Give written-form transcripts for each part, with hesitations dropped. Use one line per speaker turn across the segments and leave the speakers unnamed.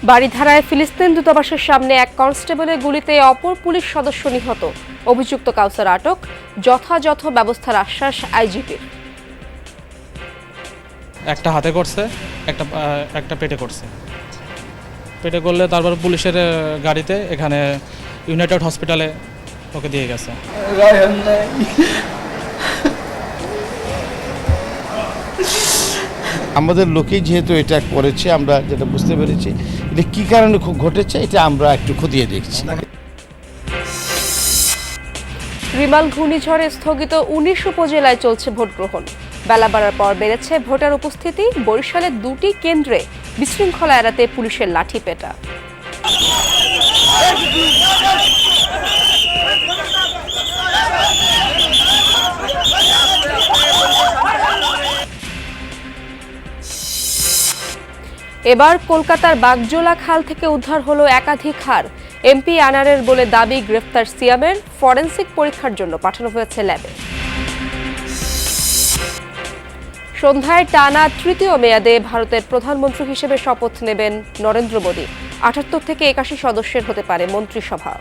বারিধারায় ফিলিস্তিন দূতাবাসের সামনে এক কনস্টেবলের গুলিতে অপর পুলিশ সদস্য নিহত। অভিযুক্ত কাউসার আটক, যথাযথ ব্যবস্থার আশ্বাস আইজিপির।
একটা হাতে করছে, একটা পেটে করছে। পেটে করলে তারপর পুলিশের গাড়িতে এখানে ইউনাইটেড হসপিটালে ওকে দিয়ে গেছে।
আমাদের লোকেই যেহেতু এটা করেছে, আমরা যেটা বুঝতে পেরেছি এটা কী কারণে ঘটেছে এটা আমরা একটু খতিয়ে দেখছি।
রিমাল ঘূর্ণিঝড়ে স্থগিত ১৯ উপজেলায় চলছে ভোট গ্রহণ। বেলা বাড়ার পর বেড়েছে ভোটার উপস্থিতি। বরিশালের ২টি কেন্দ্রে বিশৃঙ্খলা এড়াতে পুলিশের লাঠিপেটা। এবার কলকাতার বাগজোলা খাল থেকে উদ্ধার হলো একাধিক হাড়। এমপি আনারের বলে দাবি গ্রেফতার সিয়ামের। ফরেনসিক পরীক্ষার জন্য পাঠানো হয়েছে ল্যাবে। সন্ধ্যায় টানা তৃতীয় মেয়াদে ভারতের প্রধানমন্ত্রী হিসেবে শপথ নেবেন নরেন্দ্র মোদী। ৭৮ থেকে ৮১ সদস্যের হতে পারে মন্ত্রিসভা।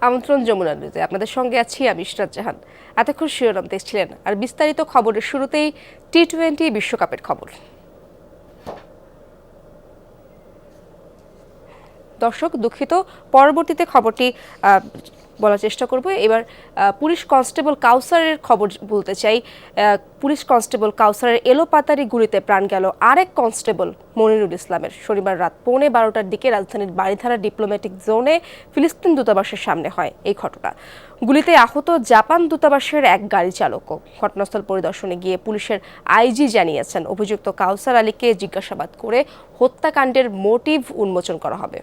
আমন্ত্রণ যমুনা নিউজে, আপনাদের সঙ্গে আছি আমি ইশরাত জাহান। এতক্ষণ শিরোনাম দেখছিলেন, আর বিস্তারিত খবরের শুরুতেই টি-20 বিশ্বকাপের খবর। দর্শক দুঃখিত, পরবর্তীতে খবরটি বলার চেষ্টা করব। এবার পুলিশ কনস্টেবল কাউসারের খবর বলতে চাই। পুলিশ কনস্টেবল কাউসারের এলোপাতারি গুলিতে প্রাণ গেল আরেক কনস্টেবল মনিরুল ইসলামের। শনিবার রাত 11:15টার দিকে রাজধানীর বারিধারা ডিপ্লোম্যাটিক জোনে ফিলিস্তিন দূতাবাসের সামনে হয় এই ঘটনা। গুলিতে আহত জাপান দূতাবাসের এক গাড়ি চালকও। ঘটনাস্থল পরিদর্শনে গিয়ে পুলিশের আইজি জানিয়েছেন, অভিযুক্ত কাউসার আলীকে জিজ্ঞাসাবাদ করে হত্যাকাণ্ডের মোটিভ উন্মোচন করা হবে।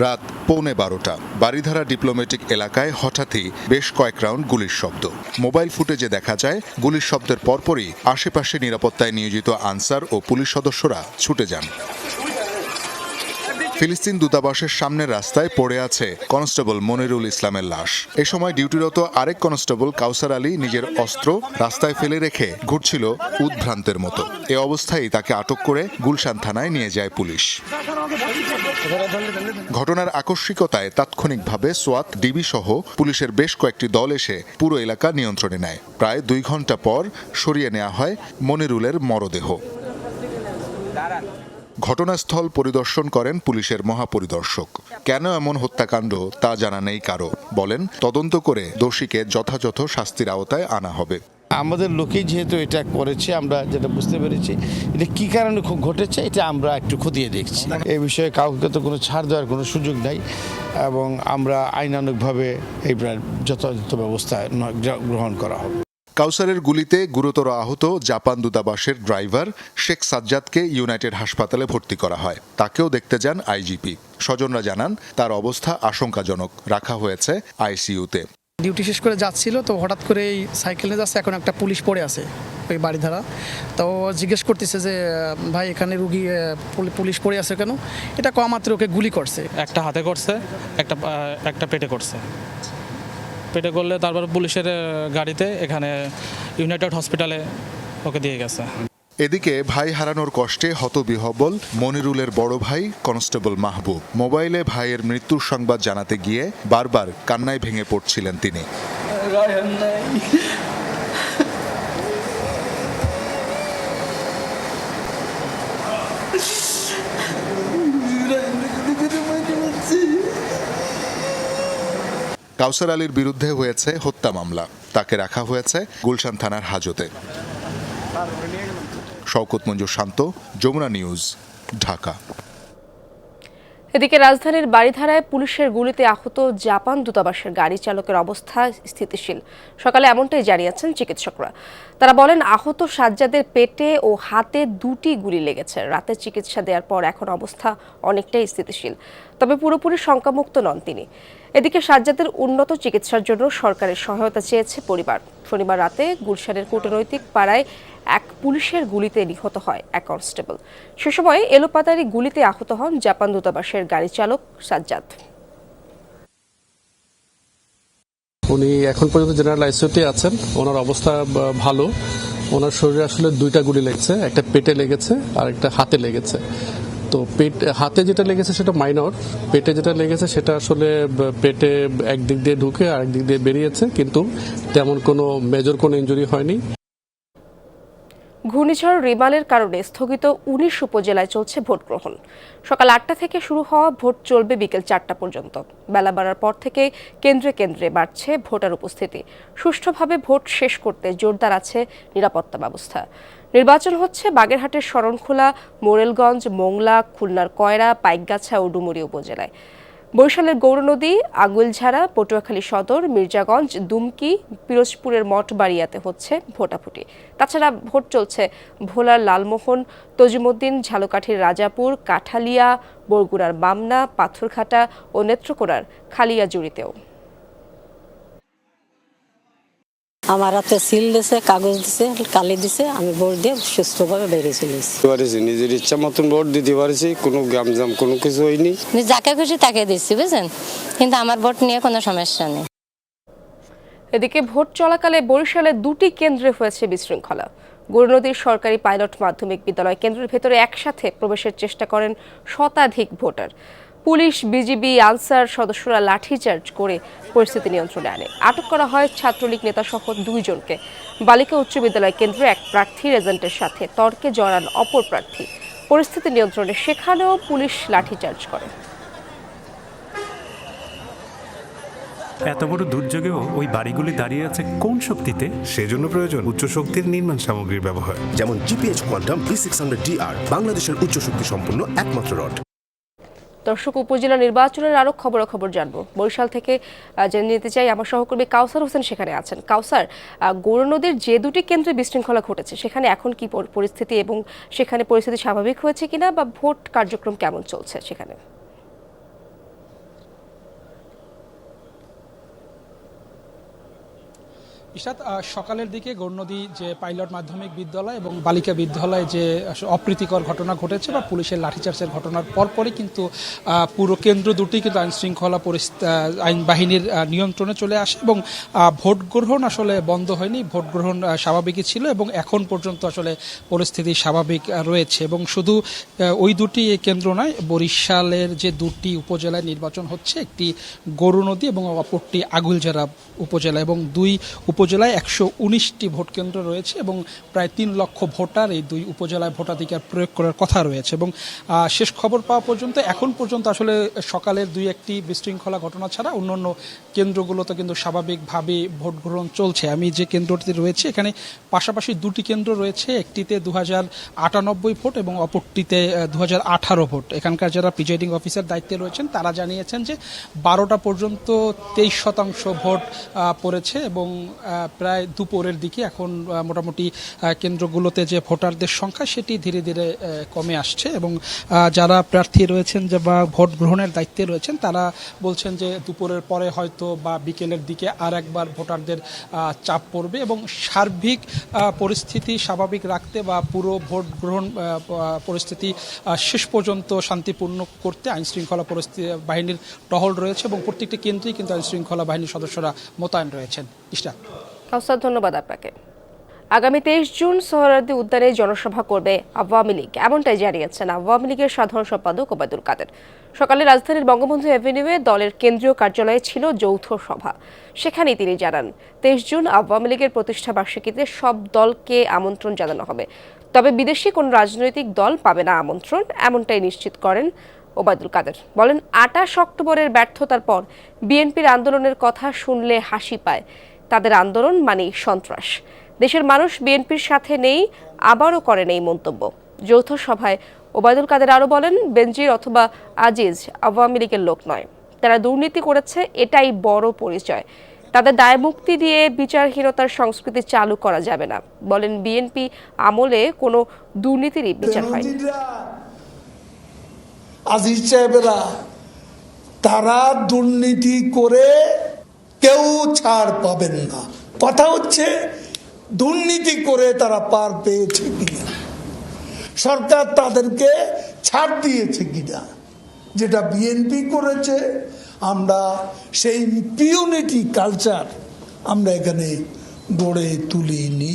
রাত 11:15 বারিধারা ডিপ্লোম্যাটিক এলাকায় হঠাৎই বেশ কয়েক রাউন্ড গুলির শব্দ। মোবাইল ফুটেজে দেখা যায় গুলির শব্দের পরপরই আশেপাশে নিরাপত্তায় নিয়োজিত আনসার ও পুলিশ সদস্যরা ছুটে যান। ফিলিস্তিন দূতাবাসের সামনের রাস্তায় পড়ে আছে কনস্টেবল মনিরুল ইসলামের লাশ। এ সময় ডিউটিরত আরেক কনস্টেবল কাউসার আলী নিজের অস্ত্র রাস্তায় ফেলে রেখে ঘুরছিল উদ্ভ্রান্তের মতো। এ অবস্থায় তাকে আটক করে গুলশান থানায় নিয়ে যায় পুলিশ। ঘটনার আকস্মিকতায় তাৎক্ষণিকভাবে সোয়াত, ডিবি সহ পুলিশের বেশ কয়েকটি দল এসে পুরো এলাকা নিয়ন্ত্রণে নেয়। প্রায় 2 ঘন্টা পর সরিয়ে নেওয়া হয় মনিরুলের মরদেহ। ঘটনাস্থল পরিদর্শন করেন পুলিশের মহাপরিদর্শক। কেন এমন হত্যাকাণ্ড তা জানা নেই কারো। বলেন, তদন্ত করে দোষীকে যথাযথ শাস্তির আওতায় আনা হবে।
আমাদের লোকেই যেহেতু এটা করেছে, আমরা যেটা বুঝতে পেরেছি এটা কী কারণে ঘটেছে এটা আমরা একটু খতিয়ে দেখছি। এই বিষয়ে কাউকে তো কোনো ছাড় দেওয়ার কোনো সুযোগ নাই এবং আমরা আইনানুগভাবে এই যথাযথ ব্যবস্থা গ্রহণ করা হবে।
কাউসারের গুলিতে গুরুতর আহত জাপান দূতাবাসের ড্রাইভার শেখ সাজ্জাদকে ইউনাইটেড হাসপাতালে ভর্তি করা হয়। তাকেও দেখতে যান আইজিপি। স্বজনরা জানান তার অবস্থা আশঙ্কাজনক, রাখা হয়েছে আইসিইউতে।
ডিউটি শেষ করে যাচ্ছিল, তো হঠাৎ করে এই সাইকেল নিয়ে যাচ্ছে, এখন একটা পুলিশ পড়ে আছে ওই বাড়িধারা। তো জিজ্ঞেস করতেছে যে ভাই এখানে রুগী পুলিশ পড়ে আছে কেন? এটা কম মাত্র ওকে গুলি করছে।
একটা হাতে করছে, একটা পেটে করছে। পেটে করলে তারপর পুলিশের গাড়িতে এখানে ইউনাইটেড হসপিটালে ওকে দিয়ে গেছে।
এদিকে ভাই হারানোর কষ্টে হতবিহ্বল মনিরুলের বড় ভাই কনস্টেবল মাহবুব। মোবাইলে ভাইয়ের মৃত্যুর সংবাদ জানাতে গিয়ে বারবার কান্নায় ভেঙে পড়ছিলেন তিনি। কাউসার আলীর বিরুদ্ধে হয়েছে হত্যা মামলা। তাকে রাখা হয়েছে গুলশান থানার হাজতে। শওকত মঞ্জুর শান্ত, যমুনা নিউজ, ঢাকা।
এদিকে রাজধানীর বারিধারায় পুলিশের গুলিতে আহত জাপান দূতাবাসের গাড়ি চালকের অবস্থা স্থিতিশীল। সকালে এমনটাই জানিয়েছেন চিকিৎসকরা। তারা বলেন, আহত সাজ্জাদের পেটে ও হাতে 2টি গুলি লেগেছে। রাতে চিকিৎসা দেওয়ার পর এখন অবস্থা অনেকটাই স্থিতিশীল, তবে পুরোপুরি শঙ্কামুক্ত নন তিনি। এদিকে সাজ্জাদের উন্নত চিকিৎসার জন্য সরকারের সহায়তা চেয়েছে পরিবার। শনিবার রাতে গুলশানের কূটনৈতিক পাড়ায় এক পুলিশের গুলিতে নিহত হয় এক কনস্টেবল। সে সময় এলোপাতাড়ি গুলিতে আহত হন জাপান দূতাবাসের গাড়ি চালক সাজ্জাদ।
উনি এখন পর্যন্ত জেনারেল আইসিইউতে আছেন। ওনার অবস্থা ভালো। ওনার শরীরে আসলে 2টা গুলি লেগেছে, একটা পেটে লেগেছে আর একটা হাতে লেগেছে। তো হাতে যেটা লেগেছে সেটা মাইনর, পেটে যেটা লেগেছে সেটা আসলে পেটে একদিক দিয়ে ঢুকে আরেক দিক দিয়ে বেরিয়েছে, কিন্তু তেমন কোনো মেজর কোনো ইনজুরি হয়নি।
ঘূর্ণিঝড় রিমালের কারণে স্থগিত 19 উপজেলায় চলছে ভোট গ্রহণ। সকাল 8টা থেকে শুরু হওয়া ভোট চলবে বিকেল 4টা পর্যন্ত। বেলা বাড়ার পর থেকে কেন্দ্রে কেন্দ্রে বাড়ছে ভোটার উপস্থিতি। সুষ্ঠুভাবে ভোট শেষ করতে জোরদার আছে নিরাপত্তা ব্যবস্থা। নির্বাচন হচ্ছে বাগেরহাটের শরণখোলা, মোরেলগঞ্জ, মোংলা, খুলনার কয়রা, পাইকগাছা ও ডুমুরিয়া উপজেলায়। বরিশালের গৌরনদী, আগুইলঝাড়া, পটুয়াখালী সদর, মির্জাগঞ্জ, দুমকি, পিরোজপুরের মঠবাড়িয়াতে হচ্ছে ভোটাভুটি। তাছাড়া ভোট চলছে ভোলার লালমোহন, তজিমুদ্দিন, ঝালকাঠির রাজাপুর, কাঠালিয়া, বরগুনার বামনা, পাথরঘাটা ও নেত্রকোনার খালিয়াজুড়িতেও।
আমার হাতে সিল দিছে, কাগজ দিছে, কালি দিছে, আমি ভোট দিয়ে সুস্থভাবে বেরিয়ে চলেছি।
নিজের ইচ্ছা মতন ভোট দিতে পারছি, কোনো গ্যামজাম কোনো কিছু হয়নি।
যাকে খুশি তাকে দিচ্ছি, বুঝছেন, কিন্তু আমার ভোট নিয়ে কোনো সমস্যা নেই।
এদিকে ভোট চলাকালে বরিশালে 2টি কেন্দ্রে হয়েছে বিশৃঙ্খলা। গৌরনদীর সরকারি পাইলট মাধ্যমিক বিদ্যালয় কেন্দ্রের ভেতরে একসাথে প্রবেশের চেষ্টা করেন শতাধিক ভোটার। পুলিশ, বিজিবি, আনসার সদস্যরা লাঠিচার্জ করে পরিস্থিতি নিয়ন্ত্রণে আনে। আটক করা হয় ছাত্রলীগ নেতাসহ 2 জনকে। বালিকা উচ্চ বিদ্যালয় কেন্দ্রে এক প্রার্থীর এজেন্টের সাথে তর্কে জড়ান অপর প্রার্থী। পরিস্থিতি নিয়ন্ত্রণে সেখানেও পুলিশ লাঠিচার্জ করে।
এত বড় দুর্যোগেও ওই বাড়িগুলি দাঁড়িয়ে আছে কোন শক্তিতে?
সেজন্য প্রয়োজন উচ্চ শক্তির নির্মাণ সামগ্রীর ব্যবহার,
যেমন জিপিএইচ কোয়ান্টাম B600DR, বাংলাদেশের উচ্চ শক্তি সম্পন্ন একমাত্র রড।
দর্শক, উপজেলা নির্বাচনের আরো খবর জানবো বরিশাল থেকে জেনে নিতে চাই। আমার সহকর্মী কাউসার হোসেন সেখানে আছেন। কাউসার, গৌরনদীর যে 2টি কেন্দ্রে বিশৃঙ্খলা ঘটেছে সেখানে এখন কি পরিস্থিতি এবং সেখানে পরিস্থিতি স্বাভাবিক হয়েছে কিনা বা ভোট কার্যক্রম কেমন চলছে সেখানে?
ইশাত, সকালের দিকে গৌরনদী যে পাইলট মাধ্যমিক বিদ্যালয় এবং বালিকা বিদ্যালয়ে যে অপ্রীতিকর ঘটনা ঘটেছে বা পুলিশের লাঠিচার্জের ঘটনার পরপরই কিন্তু পুরো কেন্দ্র দুটি কিন্তু আইনশৃঙ্খলা আইন বাহিনীর নিয়ন্ত্রণে চলে আসে এবং ভোট গ্রহণ আসলে বন্ধ হয়নি। ভোট গ্রহণ স্বাভাবিকই ছিল এবং এখন পর্যন্ত আসলে পরিস্থিতি স্বাভাবিক রয়েছে। এবং শুধু ওই 2টি কেন্দ্র নয়, বরিশালের যে 2টি উপজেলায় নির্বাচন হচ্ছে, একটি গৌরনদী এবং অপরটি আগুইলঝাড়া উপজেলা, এবং 2 উপজেলায় 119টি ভোট কেন্দ্র রয়েছে এবং প্রায় 3 লক্ষ ভোটার এই 2 উপজেলায় ভোটাধিকার প্রয়োগ করার কথা রয়েছে। এবং শেষ খবর পাওয়া পর্যন্ত এখন পর্যন্ত আসলে সকালের 2-1টি বিশৃঙ্খলা ঘটনা ছাড়া অন্যান্য কেন্দ্রগুলোতে কিন্তু স্বাভাবিকভাবে ভোট গ্রহণ চলছে। আমি যে কেন্দ্রটিতে রয়েছে এখানে পাশাপাশি 2টি কেন্দ্র রয়েছে, একটিতে 2098 ভোট এবং অপরটিতে 2018 ভোট। এখানকার যারা প্রিজাইডিং অফিসার দায়িত্বে রয়েছেন তারা জানিয়েছেন যে 12টা পর্যন্ত 23% ভোট পড়েছে এবং প্রায় দুপুরের দিকে এখন মোটামুটি কেন্দ্রগুলোতে যে ভোটারদের সংখ্যা সেটি ধীরে ধীরে কমে আসছে এবং যারা প্রার্থী রয়েছেন যে বা ভোট গ্রহণের দায়িত্বে রয়েছেন তারা বলছেন যে দুপুরের পরে হয়তো বা বিকেলের দিকে আর একবার ভোটারদের চাপ পড়বে এবং সার্বিক পরিস্থিতি স্বাভাবিক রাখতে বা পুরো ভোট গ্রহণ পরিস্থিতি শেষ পর্যন্ত শান্তিপূর্ণ করতে আইনশৃঙ্খলা পরিস্থিতি বাহিনীর টহল রয়েছে এবং প্রত্যেকটি কেন্দ্রেই কিন্তু আইনশৃঙ্খলা বাহিনীর সদস্যরা মোতায়েন রয়েছেন।
কাউসার, ধন্যবাদ আপনাকে। আগামী 23 জুন সোহরাওয়ার্দী উদ্যানে জনসভা করবে আওয়ামী লীগ, এমনটাই জানিয়েছেন আওয়ামী লীগের সাধারণ সম্পাদক ওবায়দুল কাদের। সকালে রাজধানীর বঙ্গবন্ধু এভিনিউয়ে দলের কেন্দ্রীয় কার্যালয়ে ছিল যৌথ সভা। সেখানেই তিনি জানান 23 জুন আওয়ামী লীগের প্রতিষ্ঠা বার্ষিকীতে সব দলকে আমন্ত্রণ জানানো হবে, তবে বিদেশি কোনো রাজনৈতিক দল পাবে না আমন্ত্রণ, এমনটাই নিশ্চিত করেন ওবায়দুল কাদের। বলেন, 28 অক্টোবরের ব্যর্থতার পর বিএনপির আন্দোলনের কথা শুনলে হাসি পায়। তাদের আন্দোলন মানেই সন্ত্রাস। দেশের মানুষ বিএনপির সাথে নেই, আবারও করেন এই মন্তব্য। যৌথ সভায় ওবায়দুল কাদের আরও বলেন, বেনজির অথবা আজিজ আওয়ামী লীগের লোক নয়, তারা দুর্নীতি করেছে, এটাই বড় পরিচয়। তাদের দায়মুক্তি দিয়ে বিচারহীনতার সংস্কৃতি চালু করা যাবে না। বলেন, বিএনপি আমলে কোনো দুর্নীতিরই বিচার হয়নি।
আজিজ সাহেবেরা তারা দুর্নীতি করে কেউ ছাড় পাবেন না। কথা হচ্ছে দুর্নীতি করে তারা পার পেয়েছে কিনা, সরকার তাদেরকে ছাড় দিয়েছে কিনা। যেটা বিএনপি করেছে, আমরা সেই ইম্পিউনিটি কালচার আমরা এখানে গড়ে তুলিনি।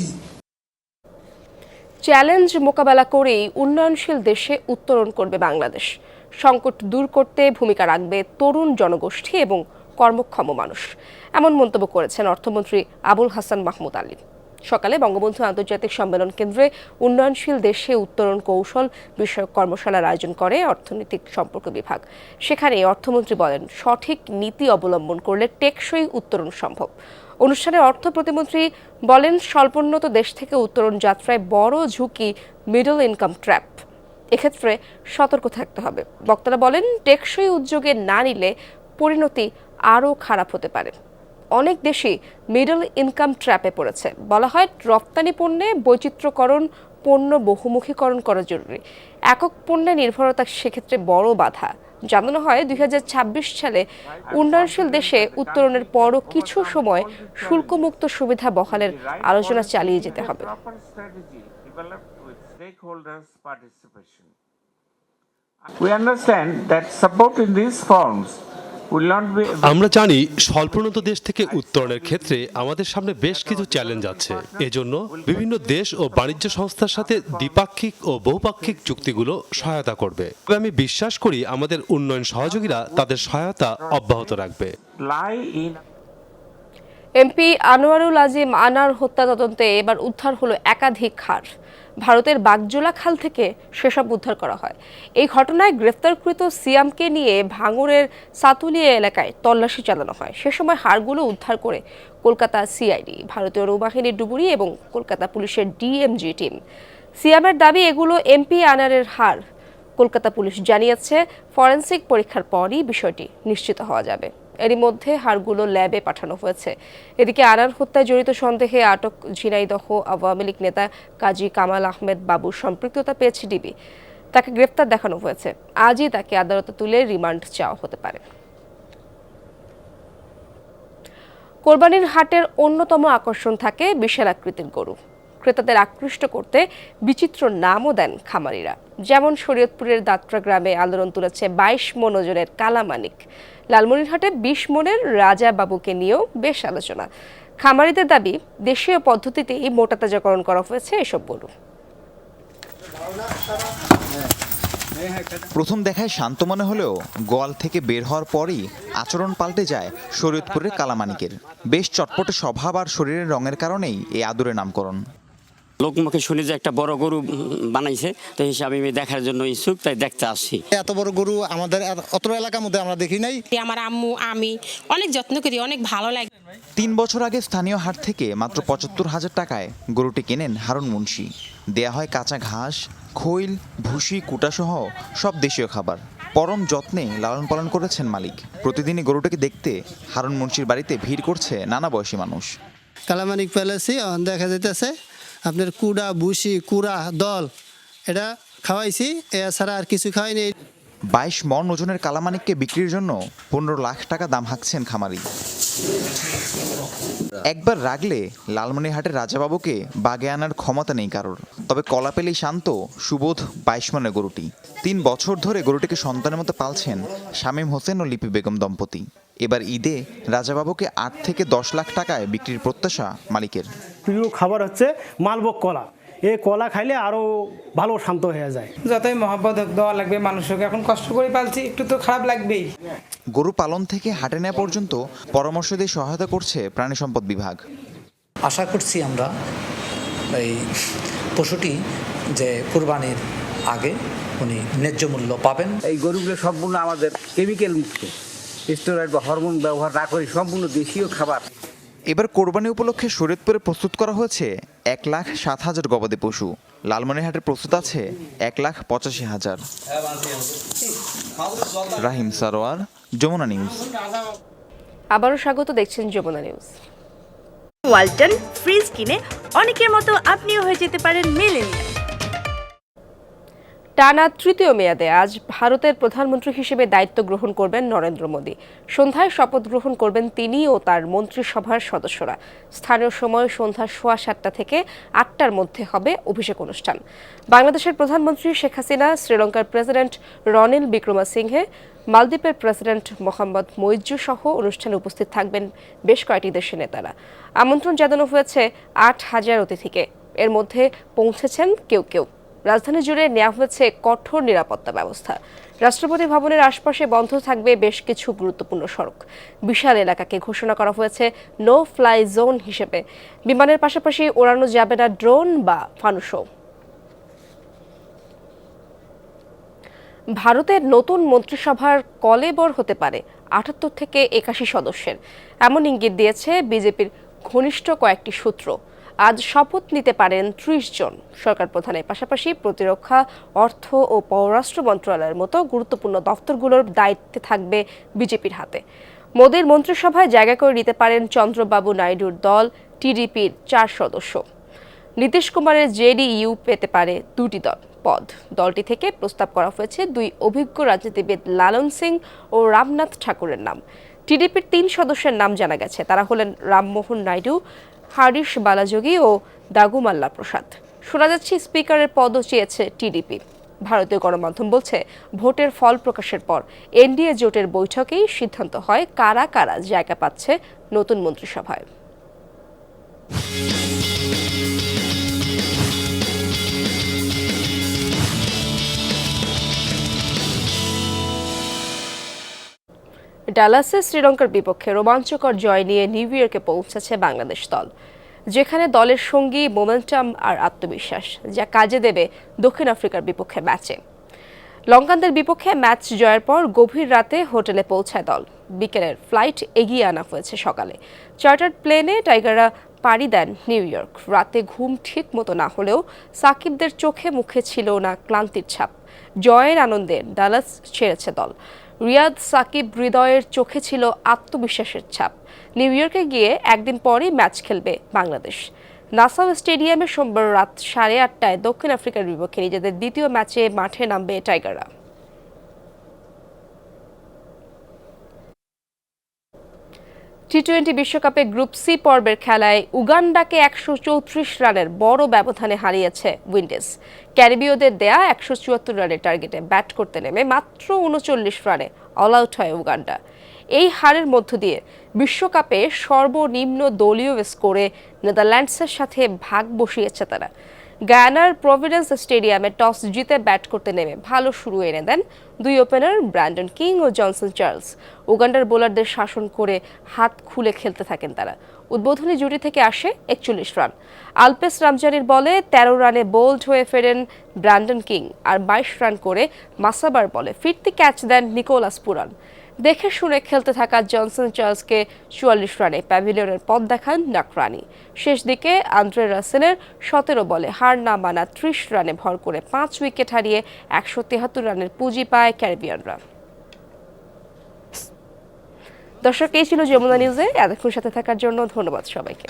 চ্যালেঞ্জ মোকাবেলা করেই উন্নয়নশীল দেশে উত্তরণ করবে বাংলাদেশ। সংকট দূর করতে ভূমিকা রাখবে তরুণ জনগোষ্ঠী এবং কর্মক্ষম মানুষ, এমন মন্তব্য করেছেন অর্থমন্ত্রী আবুল হাসান মাহমুদ আলী। সকালে বঙ্গবন্ধু আন্তর্জাতিক সম্মেলন কেন্দ্রে উন্নয়নশীল দেশে উত্তরণ কৌশল বিষয়ক কর্মশালার আয়োজন করে অর্থনৈতিক সম্পর্ক বিভাগ। সেখানে অর্থমন্ত্রী বলেন, সঠিক নীতি অবলম্বন করলে টেকসই উত্তরণ সম্ভব। অনুষ্ঠানে অর্থ প্রতিমন্ত্রী বলেন, স্বল্পোন্নত দেশ থেকে উত্তরণ যাত্রায় বড় ঝুঁকি মিডল ইনকাম ট্র্যাপ, এক্ষেত্রে সতর্ক থাকতে হবে। বক্তারা বলেন, টেকসই উদ্যোগে না নিলে পরিণতি আরও খারাপ হতে পারে। অনেক দেশই মিডল ইনকাম ট্র্যাপে পড়েছে। বলা হয়, রপ্তানি পণ্যে বৈচিত্র্যকরণ, পণ্য বহুমুখীকরণ করা জরুরি। একক পণ্যে নির্ভরতা সেক্ষেত্রে বড় বাধা। জানানো হয়, 2026 সালে উন্নয়নশীল দেশে উত্তরণের পরও কিছু সময় শুল্কমুক্ত সুবিধা বহালের আলোচনা চালিয়ে যেতে হবে।
We understand that support in these forms will not be.
আমরা জানি স্বল্পোন্নত দেশ থেকে উত্তরণের ক্ষেত্রে আমাদের সামনে বেশ কিছু চ্যালেঞ্জ আছে। এজন্য বিভিন্ন দেশ ও বাণিজ্য সংস্থার সাথে দ্বিপাক্ষিক ও বহুপাক্ষিক চুক্তিগুলো সহায়তা করবে। তবে আমি বিশ্বাস করি আমাদের উন্নয়ন সহযোগীরা তাদের সহায়তা অব্যাহত রাখবে।
এমপি আনোয়ারুল আজিম আনার হত্যা তদন্তে এবার উদ্ধার হলো একাধিক হার। ভারতের বাগজোলা খাল থেকে সেসব উদ্ধার করা হয়। এই ঘটনায় গ্রেফতারকৃত সিয়ামকে নিয়ে ভাঙড়ের সাতুলিয়া এলাকায় তল্লাশি চালানো হয়। সে সময় হাড়গুলো উদ্ধার করে কলকাতা সিআইডি, ভারতীয় নৌবাহিনীর ডুবুরি এবং কলকাতা পুলিশের ডিএমজি টিম। সিয়ামের দাবি, এগুলো এমপি আনারের হাড়। কলকাতা পুলিশ জানিয়েছে, ফরেনসিক পরীক্ষার পরই বিষয়টি নিশ্চিত হওয়া যাবে। এরই মধ্যে হাড়গুলো ল্যাবে পাঠানো হয়েছে। এদিকে আনার হত্যায় জড়িত সন্দেহে আটক ঝিনাইদহ আওয়ামী লীগ নেতা কাজী কামাল আহমেদ বাবুর সম্পৃক্ততা পেয়েছে ডিবি। তাকে গ্রেফতার দেখানো হয়েছে। আজই তাকে আদালতে তুলে রিমান্ড চাওয়া হতে পারে। কোরবানির হাটের অন্যতম আকর্ষণ থাকে বিশাল আকৃতির গরু। ক্রেতাদের আকৃষ্ট করতে বিচিত্র নামও দেন খামারিরা। যেমন শরীয়তপুরের দাত্রা গ্রামে আলোড়ন তুলেছে 22 মণ ওজনের কালামানিক। লালমনিরহাটে 20 মণের রাজা বাবুকে নিয়েও বেশ আলোচনা। খামারিদের দাবি, দেশীয় পদ্ধতিতেই মোটা তাজাকরণ করা হয়েছে এসব গরু।
প্রথম দেখায় শান্ত মনে হলেও গোয়াল থেকে বের হওয়ার পরই আচরণ পাল্টে যায় শরীয়তপুরের কালামানিকের। বেশ চটপটে স্বভাব আর শরীরের রঙের কারণেই এই আদুরে নামকরণ।
লোকমুখে শুনি যে একটা বড় গরু বানাইছে, তো হিসাবে আমি দেখার জন্য ইচ্ছুক, তাই দেখতে আসছি।
এত বড় গরু আমাদের অত এলাকার মধ্যে আমরা দেখি নাই।
আমার আম্মু আমি অনেক যত্ন করি, অনেক ভালো লাগে।
3 বছর আগে স্থানীয় হাট থেকে মাত্র 75,000 টাকায় গরুটি কেনেন হারুন মুন্সি। দেয়া হয় কাঁচা ঘাস, খৈল, ভুসি, কুটাসহ সব দেশীয় খাবার। পরম যত্নে লালন পালন করেছেন মালিক। প্রতিদিনই গরুটাকে দেখতে হারুন মুন্সির বাড়িতে ভিড় করছে নানা বয়সী মানুষ।
কালামানিক প্যালেসি দেখা যেতেছে আপনার কুড়া, ভুসি, কুড়া, দল এটা খাওয়াইছি, এছাড়া আর কিছু খাওয়াইনি।
22 মণ ওজনের কালামানিককে বিক্রির জন্য 15 লাখ টাকা দাম হাঁকছেন খামারি। একবার রাগলে লালমনিরহাটের রাজাবাবুকে বাগে আনার ক্ষমতা নেই কারোর। তবে কলা পেলেই শান্ত সুবোধ 22 মণের গরুটি। 3 বছর ধরে গরুটিকে সন্তানের মতো পালছেন শামীম হোসেন ও লিপি বেগম দম্পতি। এবার ঈদে রাজাবাবুকে 8 থেকে 10 লাখ টাকায় বিক্রির প্রত্যাশা মালিকের।
প্রিয় খাবার হচ্ছে মালভোগ কলা। এই কলা খাইলে আরো ভালো শান্ত হয়ে যায়।
যতই মহব্বত দেওয়া লাগবে মানুষকে, এখন কষ্ট করে পালছি, একটু তো খারাপ লাগবেই।
গরু পালন থেকে হাটে নেওয়া পর্যন্ত পরামর্শ দিয়ে সহায়তা করছে প্রাণী সম্পদ বিভাগ।
আশা করছি আমরা এই পশুটি যে কুরবানির আগে উনি ন্যায্য মূল্য পাবেন।
এই গরুগুলো সম্পূর্ণ আমাদের কেমিক্যাল মুক্ত, স্টেরয়েড বা হরমোন ব্যবহার না করে সম্পূর্ণ দেশীয় খাবার।
এবার কোরবানি উপলক্ষে শরীয়তপুরে প্রস্তুত করা হয়েছে 1,07,000 গবাদি পশু। লালমনিরহাটে প্রস্তুত আছে 1,85,000। রাহিম সারোয়ার, যমুনা নিউজ।
আবারও স্বাগত, দেখছেন যমুনা নিউজ।
ওয়ালটন ফ্রিজ কিনে অনেকের মতো আপনিও হয়ে যেতে পারেন মিলেনিয়াল।
টানা তৃতীয় মেয়াদে আজ ভারতের প্রধানমন্ত্রী হিসেবে দায়িত্ব গ্রহণ করবেন নরেন্দ্র মোদী। সন্ধ্যায় শপথ গ্রহণ করবেন তিনি ও তার মন্ত্রিসভার সদস্যরা। স্থানীয় সময় সন্ধ্যা 7:15 থেকে 8টার মধ্যে হবে অভিষেক অনুষ্ঠান। বাংলাদেশের প্রধানমন্ত্রী শেখ হাসিনা, শ্রীলঙ্কার প্রেসিডেন্ট রনিল বিক্রমাসিংহে, মালদ্বীপের প্রেসিডেন্ট মোহাম্মদ মইজু সহ অনুষ্ঠানে উপস্থিত থাকবেন বেশ কয়েকটি দেশের নেতারা। আমন্ত্রণ জানানো হয়েছে 8,000 অতিথিকে। এর মধ্যে পৌঁছেছেন কেউ। রাজধানী জুড়ে নেওয়া হয়েছে কঠোর নিরাপত্তা ব্যবস্থা। রাষ্ট্রপতি ভবনের আশপাশে বন্ধ থাকবে বেশ কিছু গুরুত্বপূর্ণ সড়ক। বিশাল এলাকাকে ঘোষণা করা হয়েছে নো ফ্লাই জোন হিসেবে। বিমানের পাশাপাশি ওড়ানো যাবে না ড্রোন বা ফানুসও। ভারতের নতুন মন্ত্রিসভার কলেবর হতে পারে 78 থেকে 81 সদস্যের, এমন ইঙ্গিত দিয়েছে বিজেপির ঘনিষ্ঠ কয়েকটি সূত্র। আজ শপথ নিতে পারেন 30 জন। সরকার প্রধানের পাশাপাশি প্রতিরক্ষা, অর্থ ও পররাষ্ট্র মন্ত্রণালয়ের মতো গুরুত্বপূর্ণ দফতরগুলোর দায়িত্বে থাকবে বিজেপির হাতে। মোদীর মন্ত্রিসভায় জায়গা করে নিতে পারেন চন্দ্রবাবু নাইডুর দল টিডিপির 4 সদস্য। নীতিশ কুমারের জেডিইউ পেতে পারে 2টি পদ। দলটি থেকে প্রস্তাব করা হয়েছে 2 অভিজ্ঞ রাজনীতিবিদ লালন সিং ও রামনাথ ঠাকুরের নাম। টিডিপির 3 সদস্যের নাম জানা গেছে। তারা হলেন রামমোহন নাইডু, হারিশ বালাযোগী ও দাগুমাল্লা প্রসাদ। শোনা যাচ্ছে স্পিকারের পদও চেয়েছে টিডিপি। ভারতীয় গণমাধ্যম বলছে, ভোটের ফল প্রকাশের পর এনডিএ জোটের বৈঠকেই সিদ্ধান্ত হয় কারা কারা জায়গা পাচ্ছে নতুন মন্ত্রিসভায়। ডালাসে শ্রীলঙ্কার বিপক্ষে রোমাঞ্চকর জয় নিয়ে নিউ ইয়র্কে পৌঁছেছে বাংলাদেশ দল, যেখানে দলের সঙ্গী মোমেন্টাম আর আত্মবিশ্বাস, যা কাজে দেবে দক্ষিণ আফ্রিকার বিপক্ষে ম্যাচে। লঙ্কানদের বিপক্ষে ম্যাচ জয়ের পর গভীর রাতে হোটেলে পৌঁছায় দল। বিকেলের ফ্লাইট এগিয়ে আনা হয়েছে সকালে। চার্টার্ড প্লেনে টাইগাররা পাড়ি দেন নিউ ইয়র্ক। রাতে ঘুম ঠিক মতো না হলেও সাকিবদের চোখে মুখে ছিল না ক্লান্তির ছাপ। জয়ের আনন্দে ডালাস ছেড়েছে দল। রিয়াদ, সাকিব, হৃদয়ের চোখে ছিল আত্মবিশ্বাসের ছাপ। নিউ ইয়র্কে গিয়ে একদিন পরেই ম্যাচ খেলবে বাংলাদেশ। নাসাউ স্টেডিয়ামে সোমবার রাত 8:30টায় দক্ষিণ আফ্রিকার বিপক্ষে নিজেদের দ্বিতীয় ম্যাচে মাঠে নামবে টাইগাররা। টি-20 বিশ্বকাপে গ্রুপ সি পর্বের খেলায় উগান্ডাকে 134 রানের বড় ব্যবধানে হারিয়েছে উইন্ডিজ। ক্যারিবীয়দের দেয়া 174 রানের টার্গেটে ব্যাট করতে নেমে মাত্র 39 রানে অল আউট হয় উগান্ডা। এই হারের মধ্য দিয়ে বিশ্বকাপে সর্বনিম্ন দলীয় স্কোরে নেদারল্যান্ডসের সাথে ভাগ বসিয়েছে তারা। গায়ানার প্রভিডেন্স স্টেডিয়ামে টস জিতে ব্যাট করতে নেমে ভালো শুরু এনে দেন 2 ওপেনার ব্র্যান্ডন কিং ও জনসন চার্লস। উগান্ডার বোলারদের শাসন করে হাত খুলে খেলতে থাকেন তারা। উদ্বোধনী জুটি থেকে আসে 41 রান। আলপেস রামজানির বলে 13 রানে বোল্ড হয়ে ফেরেন ব্র্যান্ডন কিং, আর 22 রান করে মাসাবার বলে ফিরতি ক্যাচ দেন নিকোলাস পুরান। দেখে শুনে খেলতে থাকা জনসন চার্লসকে 44 রানে প্যাভিলিয়নের পথ দেখান নাকরানি। শেষ দিকে আন্দ্রে রাসেলের 17 বলে হার না মানা 30 রানে ভর করে 5 উইকেট হারিয়ে 173 রানের পুঁজি পায় ক্যারিবিয়ানরা। দর্শক, এই ছিল যমুনা নিউজে। এতক্ষণ সাথে থাকার জন্য ধন্যবাদ সবাইকে।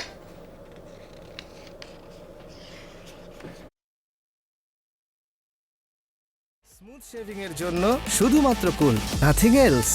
স্মুথ শেভিং এর জন্য শুধুমাত্র কুল, নাথিং এলস।